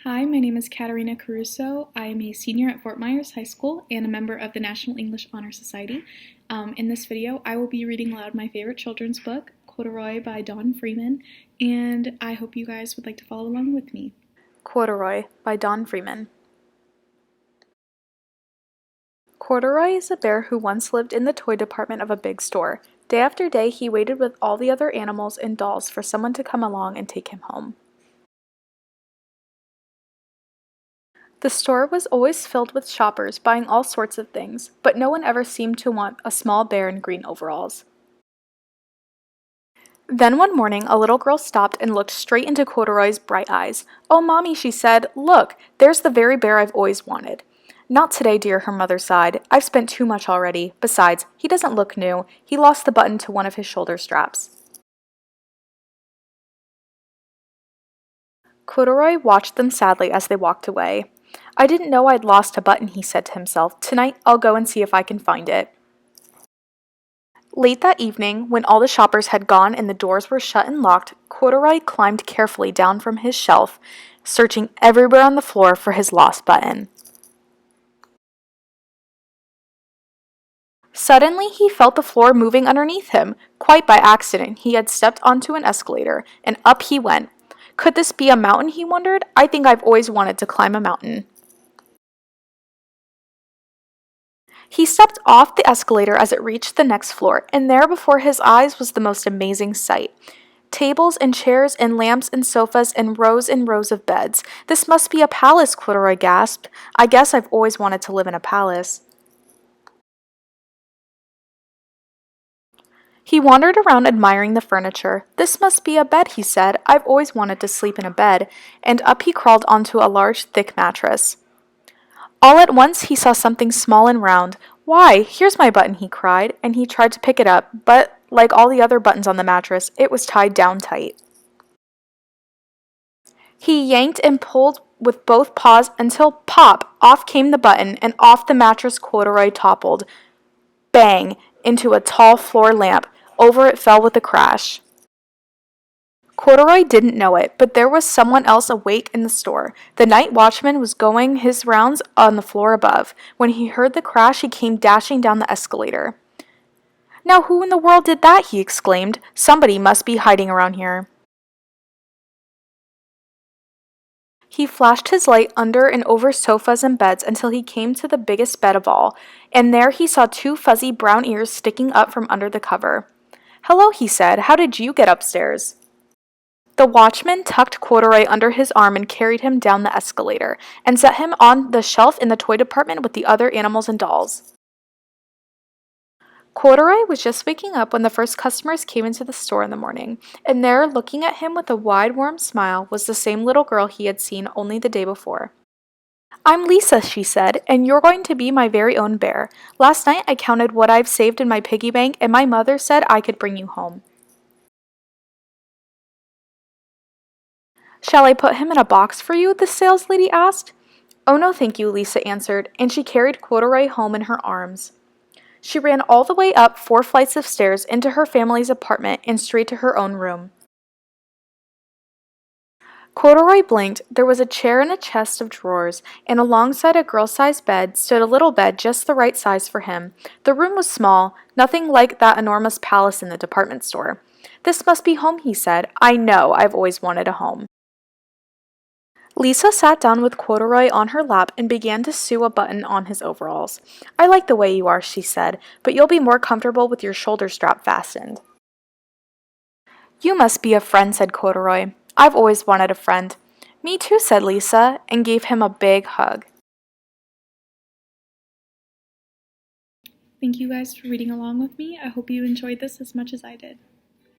Hi, my name is Catarina Caruso. I am a senior at Fort Myers High School and a member of the National English Honor Society. In this video, I will be reading aloud my favorite children's book, Corduroy by Freeman, and I hope you guys would like to follow along with me. Corduroy by Freeman. Corduroy is a bear who once lived in the toy department of a big store. Day after day, he waited with all the other animals and dolls for someone to come along and take him home. The store was always filled with shoppers buying all sorts of things, but no one ever seemed to want a small bear in green overalls. Then one morning, a little girl stopped and looked straight into Corduroy's bright eyes. "Oh, Mommy," she said, "look, there's the very bear I've always wanted." "Not today, dear," her mother sighed. "I've spent too much already. Besides, he doesn't look new. He lost the button to one of his shoulder straps." Corduroy watched them sadly as they walked away. "I didn't know I'd lost a button," he said to himself. "Tonight, I'll go and see if I can find it." Late that evening, when all the shoppers had gone and the doors were shut and locked, Corduroy climbed carefully down from his shelf, searching everywhere on the floor for his lost button. Suddenly, he felt the floor moving underneath him. Quite by accident, he had stepped onto an escalator, and up he went. Could this be a mountain, he wondered? I think I've always wanted to climb a mountain. He stepped off the escalator as it reached the next floor, and there before his eyes was the most amazing sight. Tables and chairs and lamps and sofas and rows of beds. "This must be a palace," Corduroy gasped. "I guess I've always wanted to live in a palace." He wandered around admiring the furniture. "This must be a bed," he said. "I've always wanted to sleep in a bed." And up he crawled onto a large, thick mattress. All at once he saw something small and round. "Why, here's my button," he cried, and he tried to pick it up, but, like all the other buttons on the mattress, it was tied down tight. He yanked and pulled with both paws until pop! Off came the button, and off the mattress Corduroy toppled. Bang! Into a tall floor lamp. Over it fell with a crash. Corduroy didn't know it, but there was someone else awake in the store. The night watchman was going his rounds on the floor above. When he heard the crash, he came dashing down the escalator. "Now who in the world did that?" he exclaimed. "Somebody must be hiding around here." He flashed his light under and over sofas and beds until he came to the biggest bed of all, and there he saw two fuzzy brown ears sticking up from under the cover. "Hello," he said. "How did you get upstairs?" The watchman tucked Corduroy under his arm and carried him down the escalator, and set him on the shelf in the toy department with the other animals and dolls. Corduroy was just waking up when the first customers came into the store in the morning, and there, looking at him with a wide, warm smile, was the same little girl he had seen only the day before. "I'm Lisa," she said, "and you're going to be my very own bear. Last night I counted what I've saved in my piggy bank, and my mother said I could bring you home." "Shall I put him in a box for you?" the saleslady asked. "Oh, no, thank you," Lisa answered, and she carried Corduroy home in her arms. She ran all the way up 4 flights of stairs into her family's apartment and straight to her own room. Corduroy blinked. There was a chair and a chest of drawers, and alongside a girl-sized bed stood a little bed just the right size for him. The room was small, nothing like that enormous palace in the department store. "This must be home," he said. "I know, I've always wanted a home." Lisa sat down with Corduroy on her lap and began to sew a button on his overalls. "I like the way you are," she said, "but you'll be more comfortable with your shoulder strap fastened." "You must be a friend," said Corduroy. "I've always wanted a friend." "Me too," said Lisa, and gave him a big hug. Thank you guys for reading along with me. I hope you enjoyed this as much as I did.